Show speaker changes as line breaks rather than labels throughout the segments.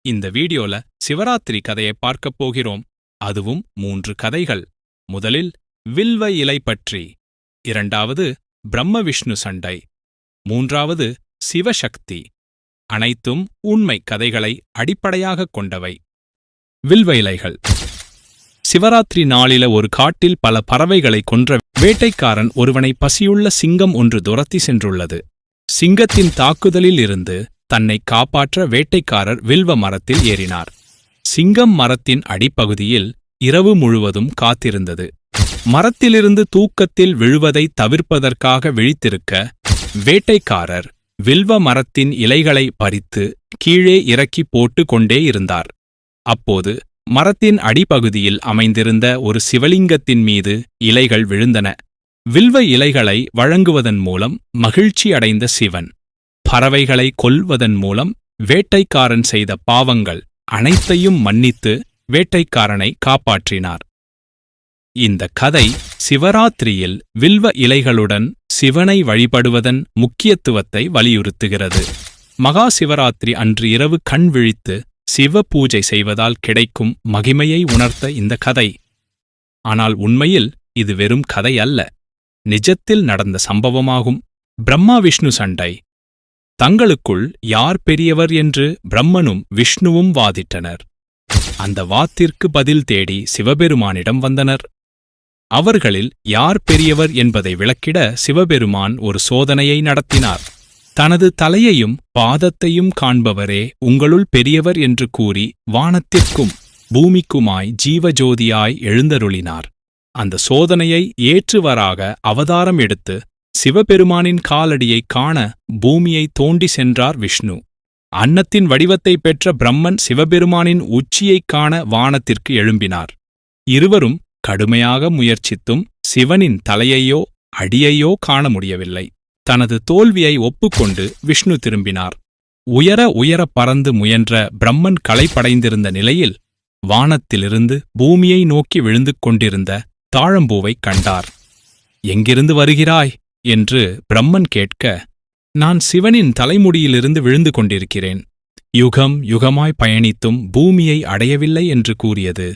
இந்த வீடியோல சிவராத்திரி கதையை பார்க்கப் போகிறோம். அதுவும் 3 கதைகள். முதலில் வில்வ இலை பற்றி, இரண்டாவது பிரம்ம விஷ்ணு சண்டை, மூன்றாவது சிவசக்தி. அனைத்தும் உண்மை கதைகளை அடிப்படையாகக் கொண்டவை. வில்வ இலைகள். சிவராத்திரி நாளில ஒரு காட்டில் பல பறவைகளை கொன்ற வேட்டைக்காரன் ஒருவனை பசியுள்ள சிங்கம் ஒன்று துரத்தி சென்றுள்ளது. சிங்கத்தின் தாக்குதலில் இருந்து தன்னை காப்பாற்ற வேட்டைக்காரர் வில்வ மரத்தில் ஏறினார். சிங்கம் மரத்தின் அடிப்பகுதியில் இரவு முழுவதும் காத்திருந்தது. மரத்திலிருந்து தூக்கத்தில் விழுவதை தவிர்ப்பதற்காக விழித்திருக்க வேட்டைக்காரர் வில்வ மரத்தின் இலைகளை பறித்து கீழே இறக்கி போட்டு கொண்டே இருந்தார். அப்போது மரத்தின் அடிப்பகுதியில் அமைந்திருந்த ஒரு சிவலிங்கத்தின் மீது இலைகள் விழுந்தன. வில்வ இலைகளை வழங்குவதன் மூலம் மகிழ்ச்சி அடைந்த சிவன் பறவைகளை கொல்வதன் மூலம் வேட்டைக்காரன் செய்த பாவங்கள் அனைத்தையும் மன்னித்து வேட்டைக்காரனை காப்பாற்றினார். இந்த கதை சிவராத்திரியில் வில்வ இலைகளுடன் சிவனை வழிபடுவதன் முக்கியத்துவத்தை வலியுறுத்துகிறது. மகா சிவராத்திரி அன்று இரவு கண் விழித்து சிவ பூஜை செய்வதால் கிடைக்கும் மகிமையை உணர்த்த இந்த கதை. ஆனால் உண்மையில் இது வெறும் கதை அல்ல, நிஜத்தில் நடந்த சம்பவமாகும். பிரம்மா விஷ்ணு சண்டை. தங்களுக்குள் யார் பெரியவர் என்று பிரம்மனும் விஷ்ணுவும் வாதிட்டனர். அந்த வாத்திற்கு பதில் தேடி சிவபெருமானிடம் வந்தனர். அவர்களில் யார் பெரியவர் என்பதை விளக்கிட சிவபெருமான் ஒரு சோதனையை நடத்தினார். தனது தலையையும் பாதத்தையும் காண்பவரே உங்களுள் பெரியவர் என்று கூறி வானத்திற்கும் பூமிக்குமாய் ஜீவஜோதியாய் எழுந்தருளினார். அந்த சோதனையை ஏற்றுவராக அவதாரம் எடுத்து சிவபெருமானின் காலடியைக் காண பூமியை தோண்டி சென்றார் விஷ்ணு. அன்னத்தின் வடிவத்தை பெற்ற பிரம்மன் சிவபெருமானின் உச்சியைக் காண வானத்திற்கு எழும்பினார். இருவரும் கடுமையாக முயற்சித்தும் சிவனின் தலையையோ அடியையோ காண முடியவில்லை. தனது தோல்வியை ஒப்புக்கொண்டு விஷ்ணு திரும்பினார். உயர உயர பறந்து முயன்ற பிரம்மன் களைப்படைந்திருந்த நிலையில் வானத்திலிருந்து பூமியை நோக்கி விழுந்து கொண்டிருந்த தாழம்பூவைக் கண்டார். எங்கிருந்து வருகிறாய் என்று பிரம்மன் கேட்க, நான் சிவனின் தலைமுடியிலிருந்து விழுந்து கொண்டிருக்கிறேன். யுகம் யுகமாய் பயணித்தும் பூமியை அடையவில்லை என்று கூறியது.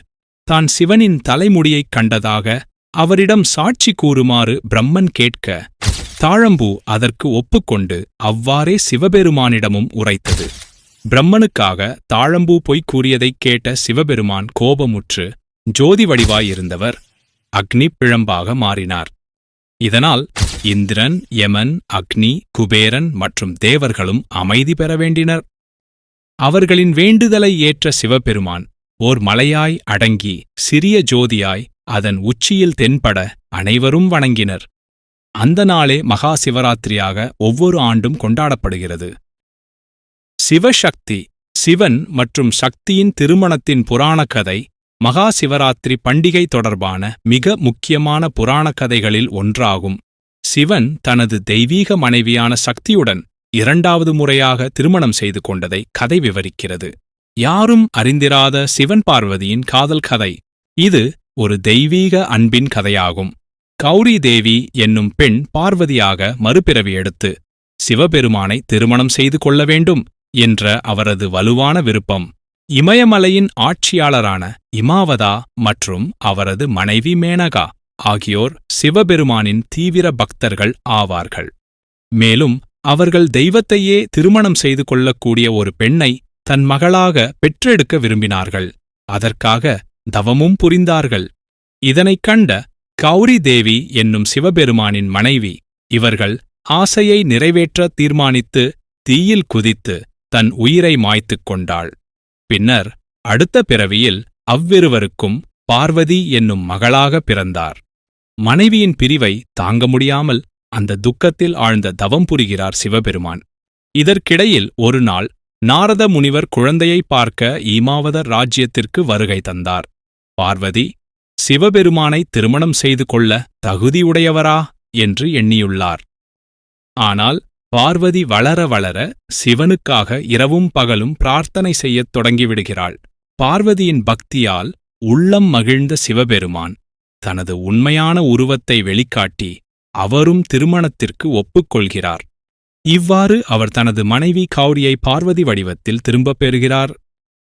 தான் சிவனின் தலைமுடியைக் கண்டதாக அவரிடம் சாட்சி கூறுமாறு பிரம்மன் கேட்க, தாழம்பூ அதற்கு ஒப்புக்கொண்டு அவ்வாறே சிவபெருமானிடமும் உரைத்தது. பிரம்மனுக்காக தாழம்பூ பொய் கூறியதைக் கேட்ட சிவபெருமான் கோபமுற்று ஜோதி வடிவாயிருந்தவர் அக்னி பிழம்பாக மாறினார். இதனால் இந்திரன், யமன், அக்னி, குபேரன் மற்றும் தேவர்களும் அமைதி பெற வேண்டினர். அவர்களின் வேண்டுதலை ஏற்ற சிவபெருமான் ஓர் மலையாய் அடங்கி சிறிய ஜோதியாய் அதன் உச்சியில் தென்பட அனைவரும் வணங்கினர். அந்த நாளே மகா சிவராத்திரியாக ஒவ்வொரு ஆண்டும் கொண்டாடப்படுகிறது. சிவசக்தி. சிவன் மற்றும் சக்தியின் திருமணத்தின் புராணக் கதை மகா சிவராத்திரி பண்டிகை தொடர்பான மிக முக்கியமான புராணக் கதைகளில் ஒன்றாகும். சிவன் தனது தெய்வீக மனைவியான சக்தியுடன் 2வது முறையாக திருமணம் செய்து கொண்டதை கதை விவரிக்கிறது. யாரும் அறிந்திராத சிவன் பார்வதியின் காதல் கதை. இது ஒரு தெய்வீக அன்பின் கதையாகும். கௌரி தேவி என்னும் பெண் பார்வதியாக மறுபிறவி எடுத்து சிவபெருமானை திருமணம் செய்து கொள்ள வேண்டும் என்ற அவரது வலுவான விருப்பம். இமயமலையின் ஆட்சியாளரான இமாவதா மற்றும் அவரது மனைவி மேனகா ஆகியோர் சிவபெருமானின் தீவிர பக்தர்கள் ஆவார்கள். மேலும் அவர்கள் தெய்வத்தையே திருமணம் செய்து கொள்ளக்கூடிய ஒரு பெண்ணை தன் மகளாக பெற்றெடுக்க விரும்பினார்கள். அதற்காக தவமும் புரிந்தார்கள். இதனைக் கண்ட கௌரி தேவி என்னும் சிவபெருமானின் மனைவி இவர்கள் ஆசையை நிறைவேற்ற தீர்மானித்து தீயில் குதித்து தன் உயிரை மாய்த்துக் கொண்டாள். பின்னர் அடுத்த பிறவியில் அவ்விருவருக்கும் பார்வதி என்னும் மகளாக பிறந்தார். மனைவியின் பிரிவை தாங்க முடியாமல் அந்த துக்கத்தில் ஆழ்ந்த தவம் புரிகிறார் சிவபெருமான். இதற்கிடையில் ஒரு நாள் நாரத முனிவர் குழந்தையை பார்க்க ஈமாவதர் ராஜ்யத்திற்கு வருகை தந்தார். பார்வதி சிவபெருமானை திருமணம் செய்து கொள்ள தகுதியுடையவரா என்று எண்ணியுள்ளார். ஆனால் பார்வதி வளர வளர சிவனுக்காக இரவும் பகலும் பிரார்த்தனை செய்யத் தொடங்கிவிடுகிறாள். பார்வதியின் பக்தியால் உள்ளம் மகிழ்ந்த சிவபெருமான் தனது உண்மையான உருவத்தை வெளிக்காட்டி அவரும் திருமணத்திற்கு ஒப்புக்கொள்கிறார். இவ்வாறு அவர் தனது மனைவி கௌரியை பார்வதி வடிவத்தில் திரும்பப் பெறுகிறார்.